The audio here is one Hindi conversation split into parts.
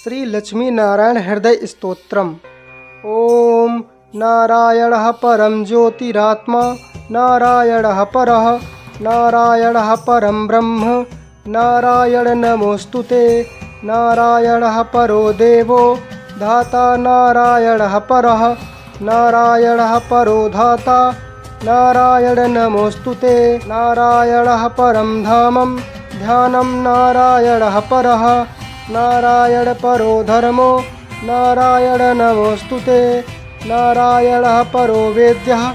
श्री लक्ष्मी नारायण हृदय स्तोत्रम। ओम नारायणः परम ज्योतिरात्मा, नारायणः परः, नारायणः परम ब्रह्म, नारायण नमोस्तुते, नारायणः परो देवो धाता, नारायणः परः, नारायणः परो धाता, नारायण नमोस्तुते, नारायणः परम धामं ध्यानं, नारायणः परः, नारायण परो धर्मो, नारायण नमोस्तुते, नारायणः परो वेद्यः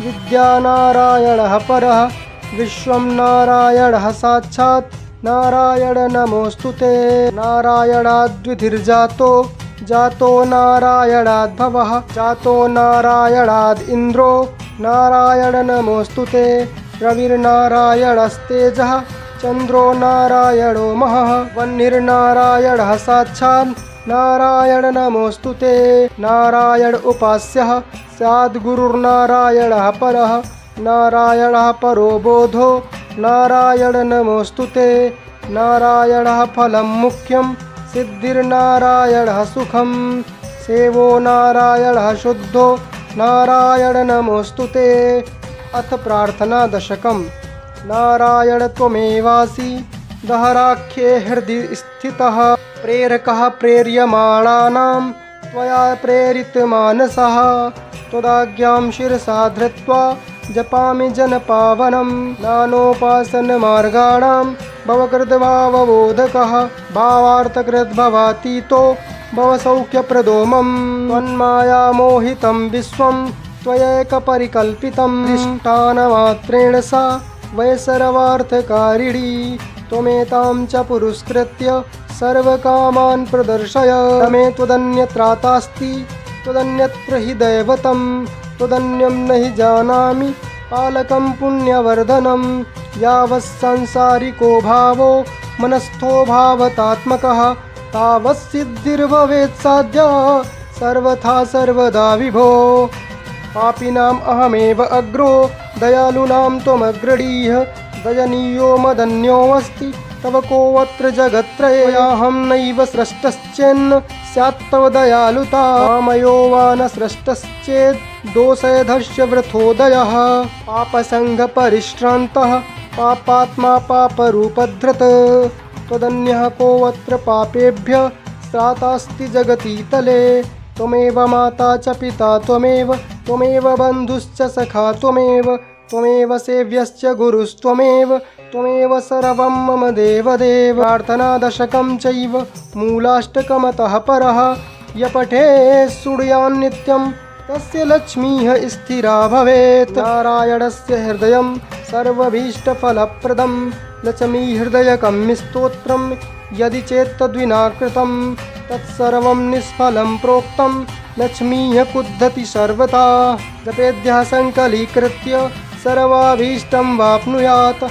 विद्या, नारायणः परः, विश्वं नारायणः साक्षात्, नारायण नमोस्तुते, नारायणाद्विधिर्जातो जातो, नारायणाद्भवः जातो, नारायणाद् इन्द्रो, नारायण नमोस्तुते, रविर्नारायणस्तेजः चन्द्रो, नारायणो महः, वह्निर्नारायणः साक्षात्, नारायण नमोस्तुते, नारायण उपास्यः स्याद्गुरुर्नारायणः परः, नारायणः परो बोधो, नारायण नमोस्तुते, नारायणः फलं मुख्यं सिद्धिर्नारायणः सुखं, सेवो नारायणः शुद्धो, नारायण नमोस्तुते। अथ प्रार्थना दशकम्। नारायण त्वमेवासि दहराख्ये हृदि स्थितः, प्रेरकः प्रेर्यमाणानां त्वया प्रेरितमानसः, त्वदाज्ञां शिरसा धृत्वा जपामि जनपावनं, नानोपासनमार्गाणां भवकृद्भावबोधकः, भावार्थकृद्भवातीतो भवसौख्यप्रदो मम, त्वन्मायामोहितं विश्वं त्वयैकपरिकल्पितं, दृष्टानमात्रेण सा वै सर्वार्थकारिणी, त्वमेतां च पुरस्कृत्य सर्वकामान् प्रदर्शय, न मे त्वदन्यत्रातास्ति त्वदन्यत्र हि दैवतं, त्वदन्यं न हि जानामि पालकं पुण्यवर्धनं, यावत् सांसारिको भावो मनस्थो भावतात्मकः, तावत् सिद्धिर्भवेत् साध्या सर्वथा सर्वदा विभो, पापिनाम् अहमेव अग्रो दयालूनां त्वमग्रडीः, दयनीयो मदन्योऽस्ति तव कोऽत्र जगत्त्रयेऽहं नैव सृष्टश्चेन्न स्यात् तव दयालुता, मामयो वा न सृष्टश्चेद् दोषैधस्य वृथोदयः, पापसङ्गपरिश्रान्तः पापात्मा पापरूपधृत्, त्वदन्यः कोऽत्र पापेभ्यः त्रातास्ति जगति तले, त्वमेव माता च पिता त्वमेव, त्वमेव बन्धुश्च सखा त्वमेव, त्वमेव सेव्यश्च गुरुस्त्वमेव, त्वमेव सर्वं मम देवदेव। प्रार्थना दशकं चैव मूलाष्टकमतः परः, य पठेत् शृणुयात् नित्यं तस्य लक्ष्मीः स्थिरा भवेत्, नारायणस्य हृदयं सर्वभीष्टफलप्रदं, लक्ष्मीहृदयकं स्तोत्रं यदि चेत् तद्विना कृतं, तत्सर्वं निष्फलं प्रोक्तं, लक्ष्मीः कुद्धति सर्वथा, जपेद्यः सङ्कलीकृत्य सर्वाभीष्टं वाप्नुयात्,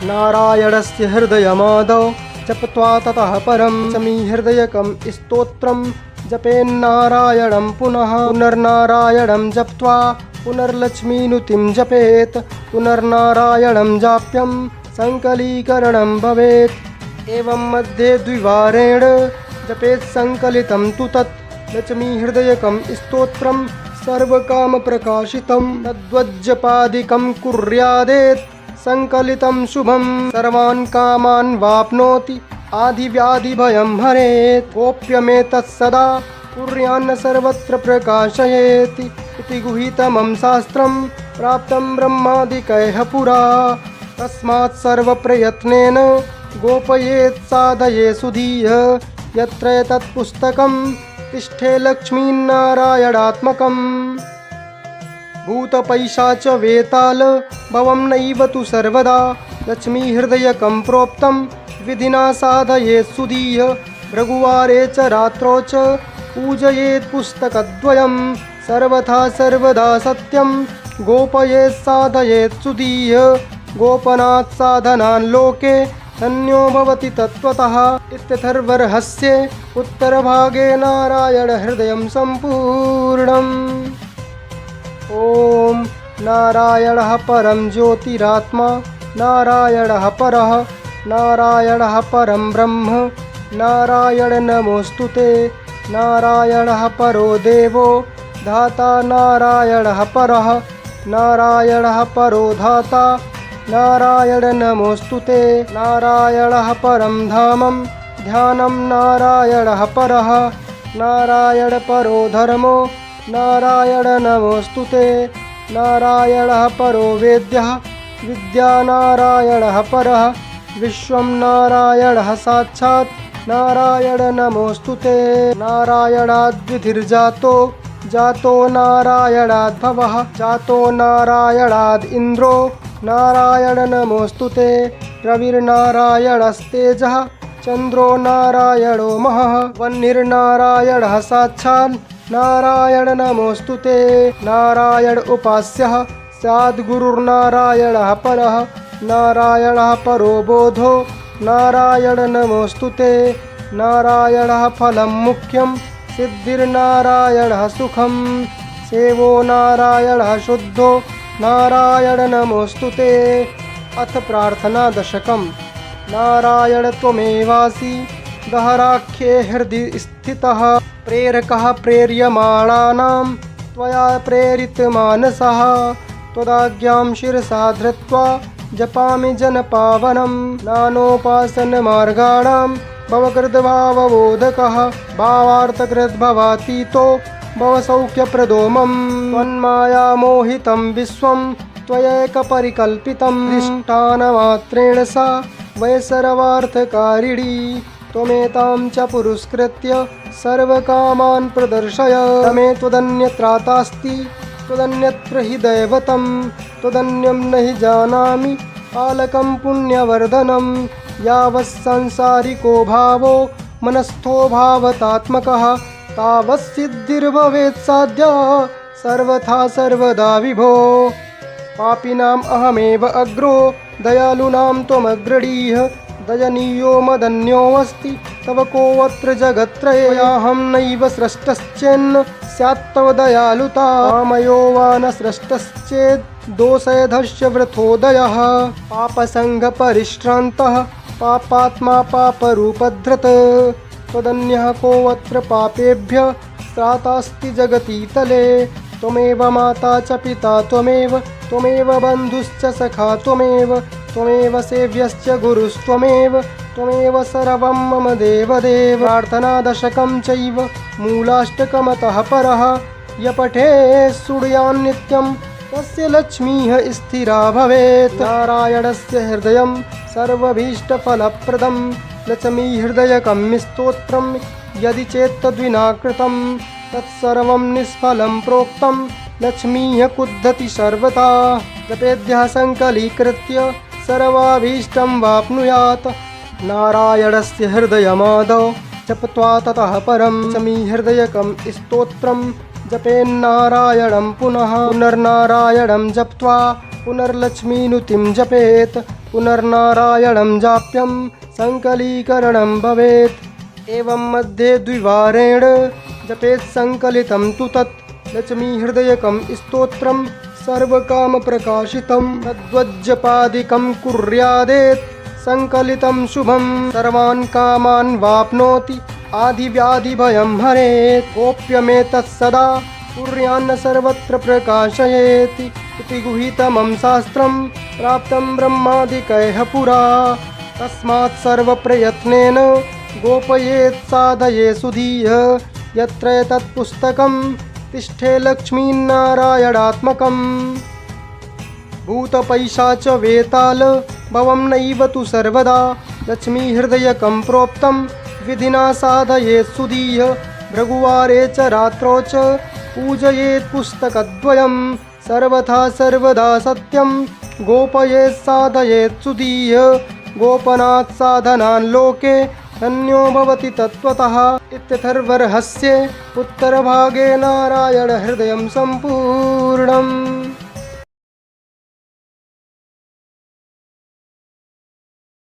नारायणस्य हृदयमादौ जप्त्वा ततः परं लक्ष्मीहृदयकं स्तोत्रं जपेन्नारायणं पुनः, पुनर्नारायणं जप्त्वा पुनर्लक्ष्मीनुतिं जपेत्, पुनर्नारायणं जाप्यं सङ्कलीकरणं भवेत्, एवं मध्ये द्विवारेण जपेत् सङ्कलितं तु तत् लक्ष्मीहृदयकं स्तोत्रं सर्वकामप्रकाशितं, तद्वज्जपादिकं कुर्यादेत् सङ्कलितं शुभं, सर्वान् कामान् वाप्नोति आदिव्याधिभयं हरेत्, गोप्यमेतत् सदा कुर्यान्न सर्वत्र प्रकाशयेत्, इति गुहितमं शास्त्रं प्राप्तं ब्रह्मादिकैः पुरा, तस्मात् सर्वप्रयत्नेन गोपयेत् साधये सुधीः, यत्र एतत् पुस्तकं तिष्ठे लक्ष्मीनारायणात्मकम्, भूतपैशाच वेताल भवं नैव तु सर्वदा, लक्ष्मीहृदयकं प्रोक्तं विधिना साधयेत् सुधीः, भृगुवारे च रात्रौ च पूजयेत् पुस्तकद्वयं, सर्वथा सर्वदा सत्यं गोपयेत् साधयेत् सुधीः, गोपनात् साधनान् लोके धन्यो भवति तत्त्वतः, इत्यथर्वरहस्ये उत्तरभागे नारायणहृदयं सम्पूर्णम्। ॐ नारायणः परं ज्योतिरात्मा, नारायणः परः, नारायणः परं ब्रह्म, नारायण नमोऽस्तुते। नारायणः परो देवो धाता नारायणः परः। नारायणः परो धाता नारायण नमोऽस्तुते। नारायणः परं धामं ध्यानं नारायणः परः। नारायण परो धर्मो नारायण नमोऽस्तुते। नारायणः परो वेद्यः विद्या नारायणः परः। विश्वं नारायणः साक्षात् नारायण नमोऽस्तुते। नारायणाद्विधिर्जातो जातो नारायणाद्भवः। जातो नारायणाद् इन्द्रो नारायण नमोऽस्तुते। रविर्नारायणस्तेजः चन्द्रो नारायणो महः। वह्निर्नारायणः साक्षात् नारायण नमोऽस्तुते। नारायण उपास्यः स्याद्गुरुर्नारायणः परः। नारायणः परो बोधो नारायण नमोऽस्तुते। नारायणः फलं मुख्यं सिद्धिर्नारायणः सुखं। सेवो नारायणः शुद्धो नारायण नमोऽस्तुते। अथ प्रार्थना दशकम्। नारायण त्वमेवासि गहराख्ये हृदि स्थितः। प्रेरकः प्रेर्यमाणानां त्वया प्रेरितमानसः। त्वदाज्ञां शिरसा धृत्वा जपामि जनपावनं। नानोपासनमार्गाणां भवकृद्भावबोधकः। भावार्थकृद्भवातीतो भवसौख्यप्रदो मम। त्वन्मायामोहितं विश्वं त्वयैकपरिकल्पितं। अधिष्ठानमात्रेण सा वै सर्वार्थकारिणी। त्वमेतां च पुरस्कृत्य सर्वकामान् प्रदर्शय। तमे त्वदन्यत्रातास्ति त्वदन्यत्र हि दैवतं। त्वदन्यं न हि जानामि पालकं पुण्यवर्धनं। यावत् संसारिको भावो मनस्थो भावतात्मकः तावत् सिद्धिर्भवेत् साध्या सर्वथा सर्वदा विभो। पापिनाम् अहमेव अग्रो दयालूनां त्वमग्रडीः। दयनीयो मदन्योऽस्ति तव कोऽत्र जगत्त्रये। त्वयाहं नैव सृष्टश्चेन्न स्यात् तव दयालुता। कामयो वा न सृष्टश्चेत् दोषैधस्य वृथोदयः। पापसङ्गपरिश्रान्तः पापात्मा पापरूपधृत्। त्वदन्यः कोऽत्र पापेभ्यः त्रातास्ति जगतीतले। त्वमेव माता च पिता त्वमेव त्वमेव बन्धुश्च सखा त्वमेव त्वमेव सेव्यश्च गुरुस्त्वमेव त्वमेव सर्वं मम देवदेव। प्रार्थनादशकं चैव मूलाष्टकमतः परः। य पठेत् शृणुयान् नित्यं तस्य लक्ष्मीः स्थिरा भवेत्। नारायणस्य हृदयं सर्वभीष्टफलप्रदं। लक्ष्मीहृदयकं स्तोत्रं यदि चेत् तद्विना कृतं तत्सर्वं निष्फलं प्रोक्तं। लक्ष्मीः कुद्धति सर्वथा। जपेद्यः सङ्कलीकृत्य सर्वाभीष्टं वाप्नुयात्। नारायणस्य हृदयमादौ जप्त्वा ततः परं लक्ष्मीहृदयकं स्तोत्रं जपेन्नारायणं पुनः। पुनर्नारायणं जप्त्वा पुनर्लक्ष्मीनुतिं जपेत्। पुनर्नारायणं जाप्यं सङ्कलीकरणं भवेत्। एवं मध्ये द्विवारेण जपेत् सङ्कलितं तु तत् लक्ष्मीहृदयकं स्तोत्रं सर्वकामप्रकाशितं। तद्वज्जपादिकं कुर्यादेत् सङ्कलितं शुभं। सर्वान् कामान् वाप्नोति आदिव्याधिभयं हरेत्। गोप्यमेतत् सदा कुर्यान्न सर्वत्र प्रकाशयेत्। इति गुहितमं शास्त्रं प्राप्तं ब्रह्मादिकैः पुरा। तस्मात् सर्वप्रयत्नेन गोपयेत् साधयेत् सुधीः। यत्र एतत् पुस्तकं तिष्ठे लक्ष्मीनारायणात्मकम्। भूतपैशाच वेताल भवं नैव तु सर्वदा। लक्ष्मीहृदयकं प्रोक्तं विधिना साधयेत् सुधीः। भृगुवारे च रात्रौ च पूजयेत् पुस्तकद्वयं। सर्वथा सर्वदा सत्यं गोपयेत् साधयेत् सुधीः। गोपनात् साधनान् लोके धन्यो भवति तत्त्वतः। इत्यथर्वरहस्ये उत्तरभागे नारायणहृदयं सम्पूर्णम्।